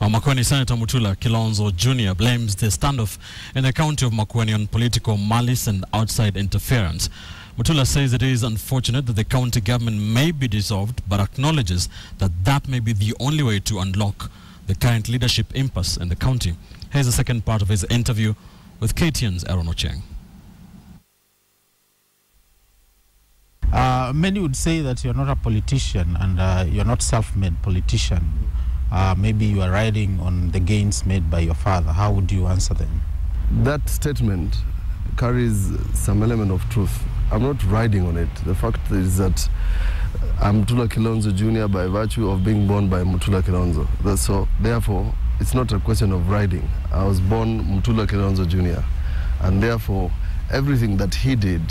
Makueni Senator Mutula Kilonzo Jr. blames the standoff in the county of Makueni on political malice and outside interference. Mutula says it is unfortunate that the county government may be dissolved, but acknowledges that that may be the only way to unlock the current leadership impasse in the county. Here's the second part of his interview with KTN's Aaron Ochieng. Many would say that you're not a politician and you're not self-made politician. Maybe you are riding on the gains made by your father. How would you answer them? That statement carries some element of truth. I'm not riding on it. The fact is that I'm Mutula Kilonzo Jr. by virtue of being born by Mutula Kilonzo. So therefore, it's not a question of riding. I was born Mutula Kilonzo Jr. And therefore, everything that he did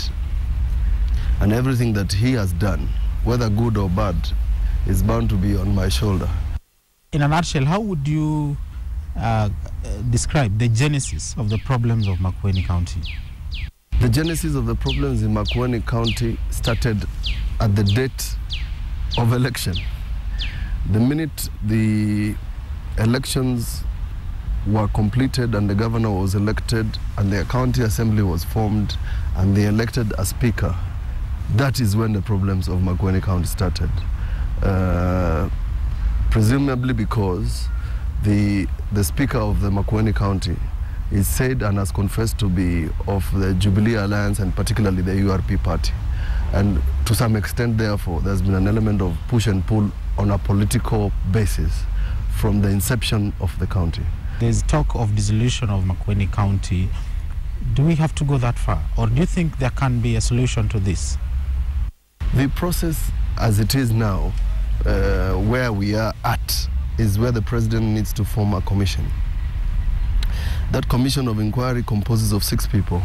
and everything that he has done, whether good or bad, is bound to be on my shoulder. In a nutshell, how would you describe the genesis of the problems of Makueni County? The genesis of the problems in Makueni County started at the date of election. The minute the elections were completed and the governor was elected and the county assembly was formed and they elected a speaker, that is when the problems of Makueni County started. Presumably because the speaker of the Makueni County is said and has confessed to be of the Jubilee Alliance and particularly the URP party. And to some extent, therefore, there's been an element of push and pull on a political basis from the inception of the county. There's talk of dissolution of Makueni County. Do we have to go that far? Or do you think there can be a solution to this? The process as it is now, where we are at, is where the president needs to form a commission. That commission of inquiry composes of 6 people.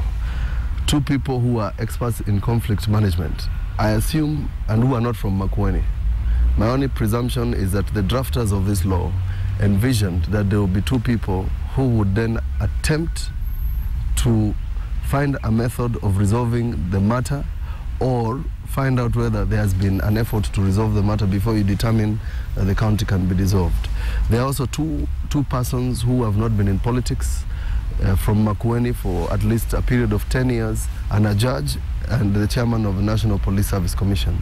2 people who are experts in conflict management, I assume, and who are not from Makueni. My only presumption is that the drafters of this law envisioned that there will be 2 people who would then attempt to find a method of resolving the matter or find out whether there has been an effort to resolve the matter before you determine that the county can be dissolved. There are also two persons who have not been in politics from Makueni for at least a period of 10 years, and a judge and the chairman of the National Police Service Commission.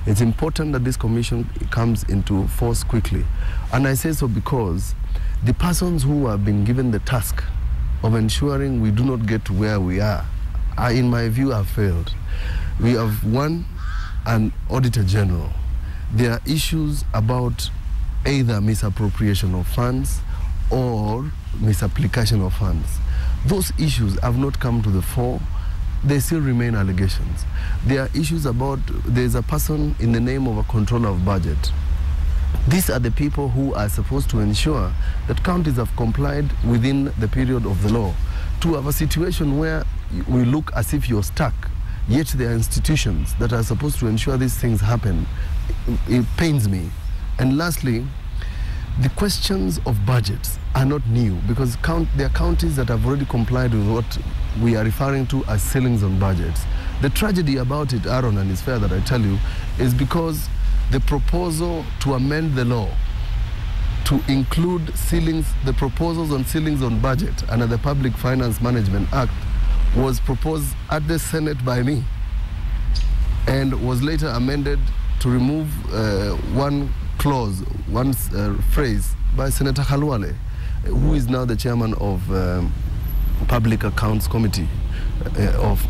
It's important that this commission comes into force quickly. And I say so because the persons who have been given the task of ensuring we do not get to where we are, in my view, have failed. We have an Auditor General. There are issues about either misappropriation of funds or misapplication of funds. Those issues have not come to the fore. They still remain allegations. There are issues about, there's a person in the name of a controller of budget. These are the people who are supposed to ensure that counties have complied within the period of the law. To have a situation where we look as if you're stuck, yet there are institutions that are supposed to ensure these things happen, it pains me. And lastly, the questions of budgets are not new because there are counties that have already complied with what we are referring to as ceilings on budgets. The tragedy about it, Aaron, and it's fair that I tell you, is because the proposal to amend the law to include ceilings, the proposals on ceilings on budget under the Public Finance Management Act was proposed at the Senate by me and was later amended to remove one clause, one phrase by Senator Khalwale, who is now the chairman of Public Accounts Committee of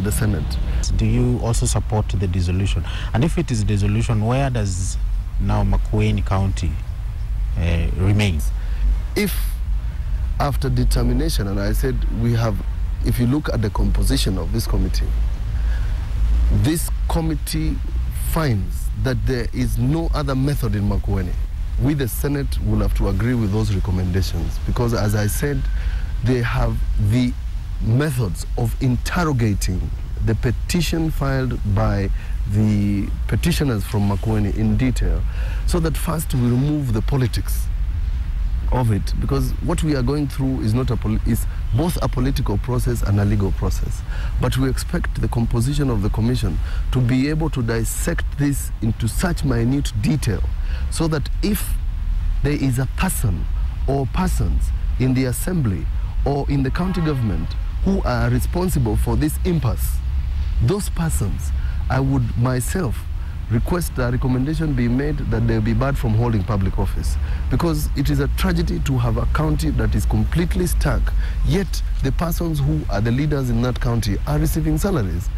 the Senate. Do you also support the dissolution? And if it is dissolution, where does now Makueni County remain? If after determination, and I said we have, if you look at the composition of this committee finds that there is no other method in Makueni, we, the Senate, will have to agree with those recommendations because, as I said, they have the methods of interrogating the petition filed by the petitioners from Makueni in detail, so that first we remove the politics of it, because what we are going through is not is both a political process and a legal process. But we expect the composition of the commission to be able to dissect this into such minute detail, so that if there is a person or persons in the assembly or in the county government who are responsible for this impasse, those persons, I would myself request a recommendation be made that they be barred from holding public office, because it is a tragedy to have a county that is completely stuck, yet the persons who are the leaders in that county are receiving salaries.